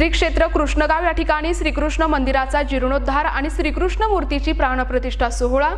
श्री क्षेत्र कृष्णगाव या ठिकाणी श्रीकृष्ण मंदिराचा जीर्णोद्धार आणि श्रीकृष्ण मूर्तीची प्राणप्रतिष्ठा सोहळा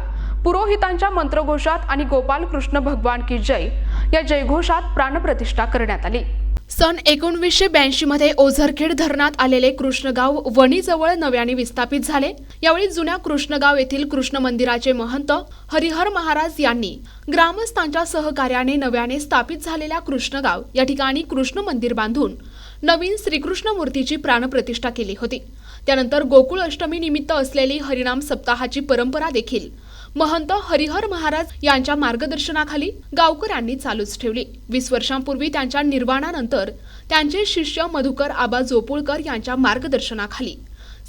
पुरोहितांच्या मंत्रघोषात आणि गोपाल कृष्ण भगवान की जय या जयघोषात प्राणप्रतिष्ठा करण्यात आली। सन 1982 मध्ये ओझरखेड धरणात आलेले कृष्णगाव वणीजवळ नव्याने विस्थापित झाले। यावेळी जुन्या कृष्णगाव येथील कृष्ण मंदिराचे महंत हरिहर महाराज यांनी ग्रामस्थांच्या सहकार्याने नव्याने स्थापित झालेल्या कृष्णगाव या ठिकाणी कृष्ण मंदिर बांधून नवीन श्रीकृष्ण मूर्तीची प्राणप्रतिष्ठा केली होती। त्यानंतर गोकुळ अष्टमी निमित्त असलेली हरिनाम सप्ताहाची परंपरा देखील महंत हरिहर महाराज यांच्या मार्गदर्शनाखाली गावकऱ्यांनी चालूच ठेवली। 20 वर्षांपूर्वी त्यांच्या निर्वाणानंतर त्यांचे शिष्य मधुकर आबा जोपुळकर यांच्या मार्गदर्शनाखाली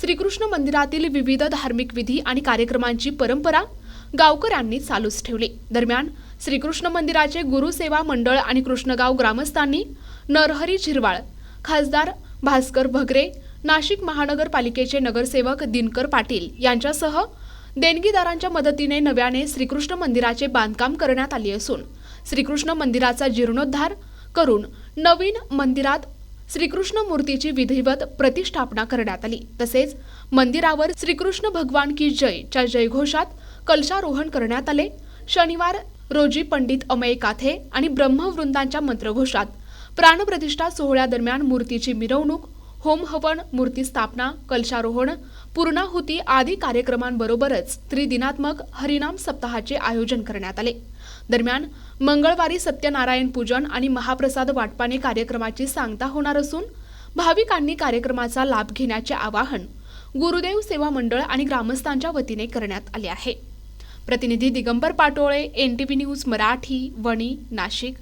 श्रीकृष्ण मंदिरातील विविध धार्मिक विधी आणि कार्यक्रमांची परंपरा गावकऱ्यांनी चालूच ठेवली। दरम्यान श्रीकृष्ण मंदिराचे गुरुसेवा मंडळ आणि कृष्णगाव ग्रामस्थांनी नरहरी झिरवाळ, खासदार भास्कर भगरे, नाशिक महानगरपालिकेचे नगरसेवक दिनकर पाटील यांच्यासह देणगीदारांच्या मदतीने नव्याने श्रीकृष्ण मंदिराचे बांधकाम करण्यात आले असून श्रीकृष्ण मंदिराचा जीर्णोद्धार करून नवीन मंदिरात श्रीकृष्ण मूर्तीची विधिवत प्रतिष्ठापना करण्यात आली। तसेच मंदिरावर श्रीकृष्ण भगवान की जय च्या जयघोषात कलशारोहण करण्यात आले। शनिवार रोजी पंडित अमय काथे आणि ब्रह्मवृंदांच्या मंत्रघोषात प्राणप्रतिष्ठा सोहळ्यादरम्यान मूर्तीची मिरवणूक, होम हवन, मूर्ती स्थापना, कलशारोहण, पूर्णाहुती आदी कार्यक्रमांबरोबरच त्रिदिनात्मक हरिनाम सप्ताहाचे आयोजन करण्यात आले। दरम्यान मंगळवारी सत्यनारायण पूजन आणि महाप्रसाद वाटपाने कार्यक्रमाची सांगता होणार असून भाविकांनी कार्यक्रमाचा लाभ घेण्याचे आवाहन गुरुदेव सेवा मंडळ आणि ग्रामस्थांच्या वतीने करण्यात आले आहे। प्रतिनिधी दिगंबर पाटोळे, NTV न्यूज मराठी, वणी, नाशिक।